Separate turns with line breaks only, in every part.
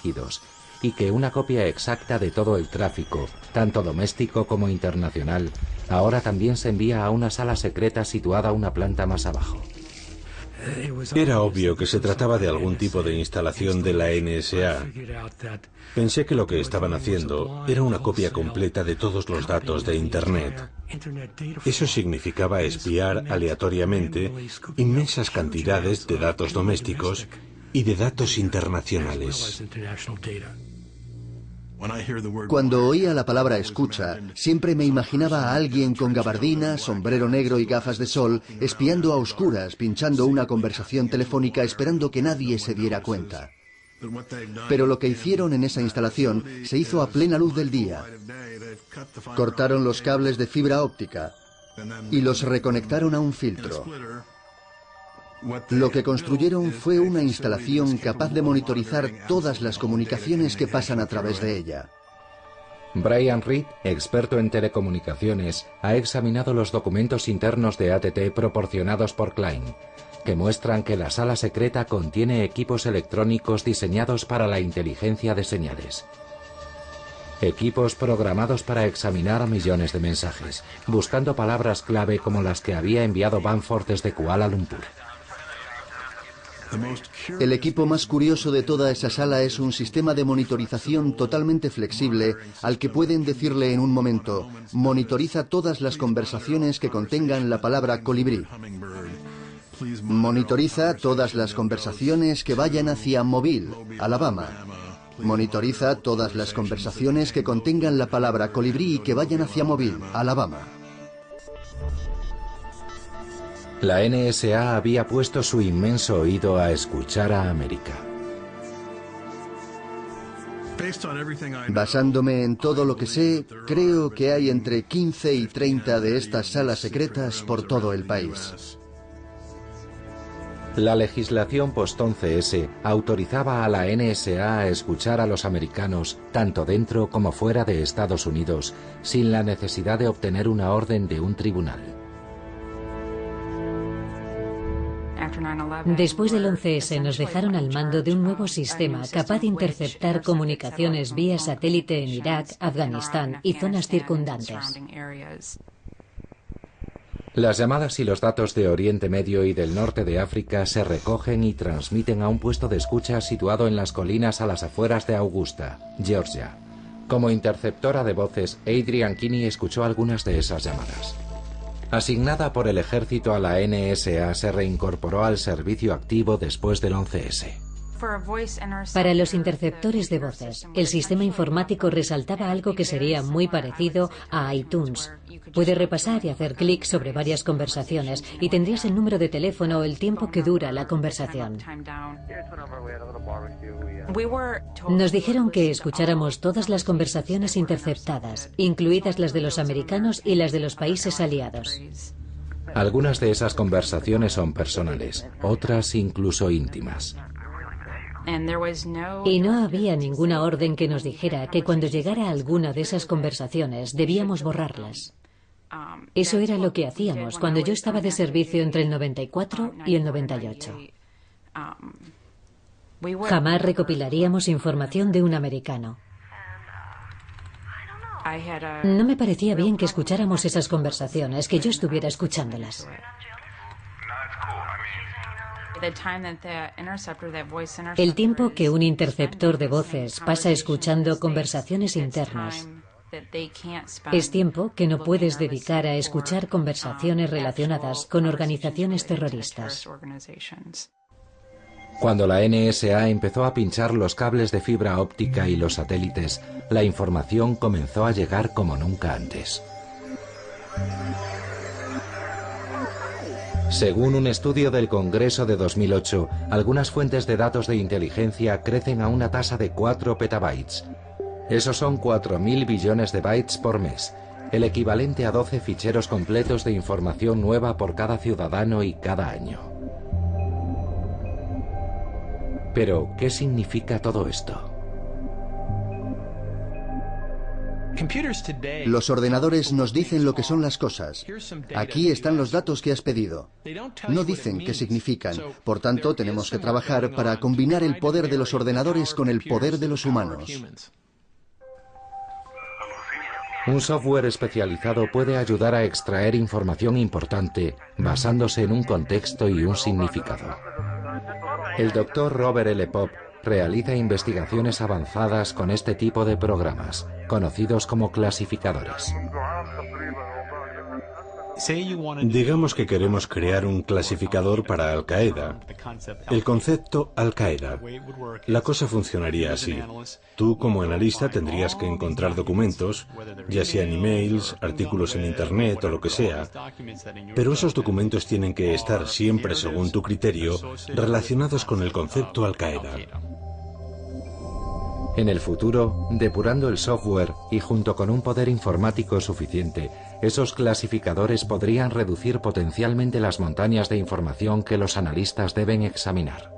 restringidos, y que una copia exacta de todo el tráfico, tanto doméstico como internacional, ahora también se envía a una sala secreta situada una planta más abajo.
Era obvio que se trataba de algún tipo de instalación de la NSA. Pensé que lo que estaban haciendo era una copia completa de todos los datos de Internet. Eso significaba espiar aleatoriamente inmensas cantidades de datos domésticos y de datos internacionales.
Cuando oía la palabra escucha, siempre me imaginaba a alguien con gabardina, sombrero negro y gafas de sol, espiando a oscuras, pinchando una conversación telefónica esperando que nadie se diera cuenta. Pero lo que hicieron en esa instalación se hizo a plena luz del día. Cortaron los cables de fibra óptica y los reconectaron a un filtro. Lo que construyeron fue una instalación capaz de monitorizar todas las comunicaciones que pasan a través de ella.
Brian Reed, experto en telecomunicaciones, ha examinado los documentos internos de AT&T proporcionados por Klein, que muestran que la sala secreta contiene equipos electrónicos diseñados para la inteligencia de señales. Equipos programados para examinar millones de mensajes, buscando palabras clave como las que había enviado Bamford desde Kuala Lumpur.
El equipo más curioso de toda esa sala es un sistema de monitorización totalmente flexible al que pueden decirle en un momento: monitoriza todas las conversaciones que contengan la palabra colibrí. Monitoriza todas las conversaciones que vayan hacia Mobile, Alabama. Monitoriza todas las conversaciones que contengan la palabra colibrí y que vayan hacia Mobile, Alabama.
La NSA había puesto su inmenso oído a escuchar a América.
Basándome en todo lo que sé, creo que hay entre 15 y 30 de estas salas secretas por todo el país.
La legislación post-11S autorizaba a la NSA a escuchar a los americanos tanto dentro como fuera de Estados Unidos, sin la necesidad de obtener una orden de un tribunal.
Después del 11S nos dejaron al mando de un nuevo sistema capaz de interceptar comunicaciones vía satélite en Irak, Afganistán y zonas circundantes.
Las llamadas y los datos de Oriente Medio y del norte de África se recogen y transmiten a un puesto de escucha situado en las colinas a las afueras de Augusta, Georgia. Como interceptora de voces, Adrian Kinney escuchó algunas de esas llamadas. Asignada por el ejército a la NSA, se reincorporó al servicio activo después del 11S.
Para los interceptores de voces, el sistema informático resaltaba algo que sería muy parecido a iTunes. Puedes repasar y hacer clic sobre varias conversaciones y tendrías el número de teléfono o el tiempo que dura la conversación. Nos dijeron que escucháramos todas las conversaciones interceptadas, incluidas las de los americanos y las de los países aliados.
Algunas de esas conversaciones son personales, otras incluso íntimas.
Y no había ninguna orden que nos dijera que cuando llegara a alguna de esas conversaciones debíamos borrarlas. Eso era lo que hacíamos cuando yo estaba de servicio entre el 94 y el 98. Jamás recopilaríamos información de un americano. No me parecía bien que escucháramos esas conversaciones, que yo estuviera escuchándolas. El tiempo que un interceptor de voces pasa escuchando conversaciones internas es tiempo que no puedes dedicar a escuchar conversaciones relacionadas con organizaciones terroristas.
Cuando la NSA empezó a pinchar los cables de fibra óptica y los satélites, la información comenzó a llegar como nunca antes. Según un estudio del Congreso de 2008, algunas fuentes de datos de inteligencia crecen a una tasa de 4 petabytes. Esos son 4.000 billones de bytes por mes, el equivalente a 12 ficheros completos de información nueva por cada ciudadano y cada año. Pero, ¿qué significa todo esto?
Los ordenadores nos dicen lo que son las cosas. Aquí están los datos que has pedido. No dicen qué significan. Por tanto, tenemos que trabajar para combinar el poder de los ordenadores con el poder de los humanos.
Un software especializado puede ayudar a extraer información importante basándose en un contexto y un significado. El Dr. Robert L. Popp realiza investigaciones avanzadas con este tipo de programas, conocidos como clasificadores.
Digamos que queremos crear un clasificador para Al-Qaeda. El concepto Al-Qaeda. La cosa funcionaría así. Tú, como analista, tendrías que encontrar documentos, ya sean emails, artículos en Internet o lo que sea, pero esos documentos tienen que estar siempre, según tu criterio, relacionados con el concepto Al-Qaeda.
En el futuro, depurando el software y junto con un poder informático suficiente, esos clasificadores podrían reducir potencialmente las montañas de información que los analistas deben examinar.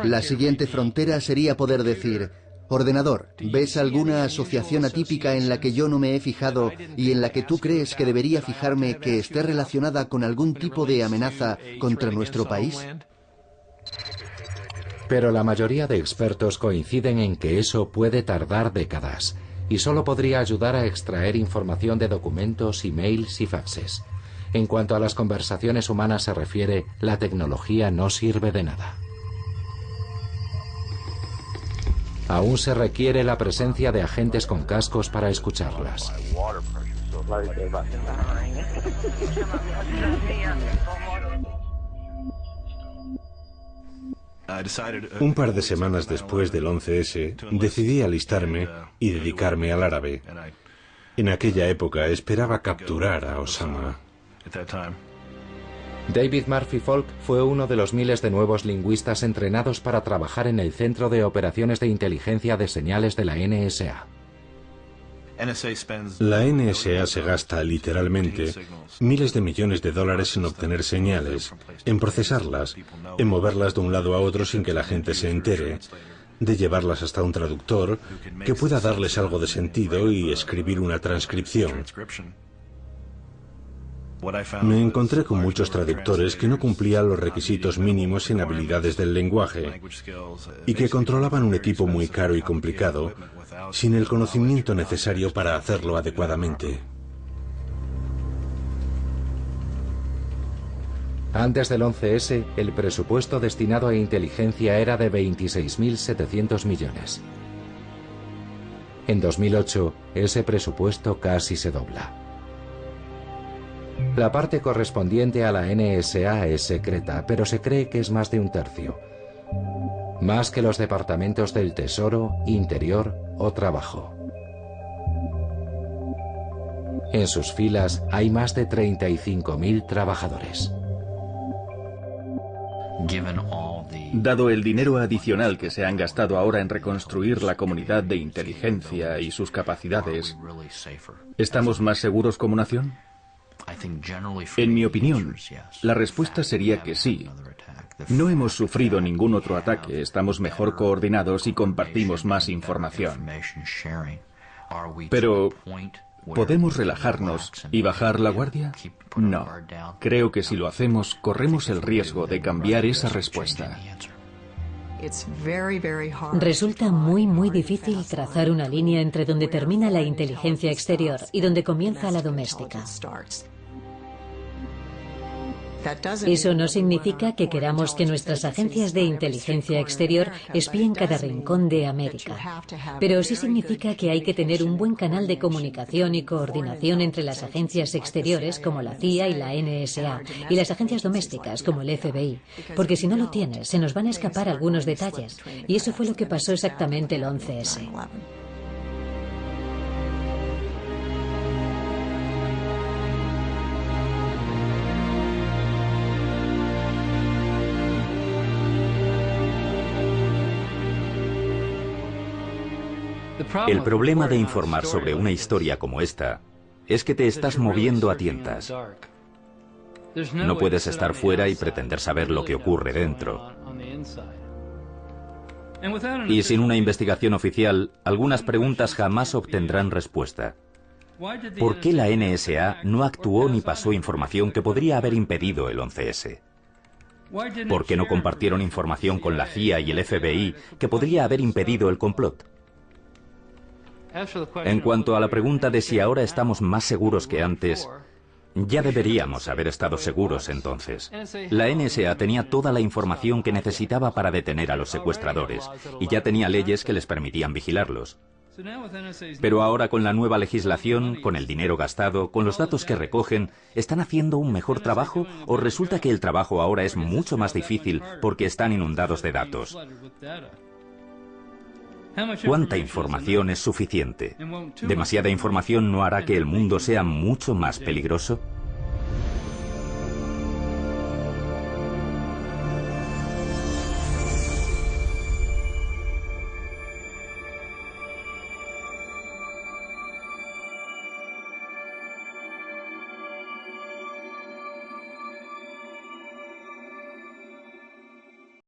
La siguiente frontera sería poder decir: ordenador, ¿ves alguna asociación atípica en la que yo no me he fijado y en la que tú crees que debería fijarme que esté relacionada con algún tipo de amenaza contra nuestro país?
Pero la mayoría de expertos coinciden en que eso puede tardar décadas y solo podría ayudar a extraer información de documentos, emails y faxes. En cuanto a las conversaciones humanas se refiere, la tecnología no sirve de nada. Aún se requiere la presencia de agentes con cascos para escucharlas.
Un par de semanas después del 11S, decidí alistarme y dedicarme al árabe. En aquella época esperaba capturar a Osama.
David Murphy Folk fue uno de los miles de nuevos lingüistas entrenados para trabajar en el Centro de Operaciones de Inteligencia de Señales de la NSA.
La NSA se gasta literalmente miles de millones de dólares en obtener señales, en procesarlas, en moverlas de un lado a otro sin que la gente se entere, de llevarlas hasta un traductor que pueda darles algo de sentido y escribir una transcripción. Me encontré con muchos traductores que no cumplían los requisitos mínimos en habilidades del lenguaje y que controlaban un equipo muy caro y complicado sin el conocimiento necesario para hacerlo adecuadamente.
Antes del 11S, el presupuesto destinado a inteligencia era de 26.700 millones. En 2008, ese presupuesto casi se dobla. La parte correspondiente a la NSA es secreta, pero se cree que es más de un tercio. Más que los departamentos del Tesoro, Interior o Trabajo. En sus filas hay más de 35.000 trabajadores.
Dado el dinero adicional que se han gastado ahora en reconstruir la comunidad de inteligencia y sus capacidades, ¿estamos más seguros como nación? En mi opinión, la respuesta sería que sí. No hemos sufrido ningún otro ataque, estamos mejor coordinados y compartimos más información. Pero, ¿podemos relajarnos y bajar la guardia? No. Creo que si lo hacemos, corremos el riesgo de cambiar esa respuesta.
Resulta muy difícil trazar una línea entre donde termina la inteligencia exterior y donde comienza la doméstica. Eso no significa que queramos que nuestras agencias de inteligencia exterior espíen cada rincón de América, pero sí significa que hay que tener un buen canal de comunicación y coordinación entre las agencias exteriores como la CIA y la NSA y las agencias domésticas como el FBI, porque si no lo tienes se nos van a escapar algunos detalles, y eso fue lo que pasó exactamente el 11S.
El problema de informar sobre una historia como esta es que te estás moviendo a tientas. No puedes estar fuera y pretender saber lo que ocurre dentro. Y sin una investigación oficial, algunas preguntas jamás obtendrán respuesta. ¿Por qué la NSA no actuó ni pasó información que podría haber impedido el 11S? ¿Por qué no compartieron información con la CIA y el FBI que podría haber impedido el complot? En cuanto a la pregunta de si ahora estamos más seguros que antes, ya deberíamos haber estado seguros entonces. La NSA tenía toda la información que necesitaba para detener a los secuestradores y ya tenía leyes que les permitían vigilarlos. Pero ahora con la nueva legislación, con el dinero gastado, con los datos que recogen, ¿están haciendo un mejor trabajo o resulta que el trabajo ahora es mucho más difícil porque están inundados de datos? ¿Cuánta información es suficiente? ¿Demasiada información no hará que el mundo sea mucho más peligroso?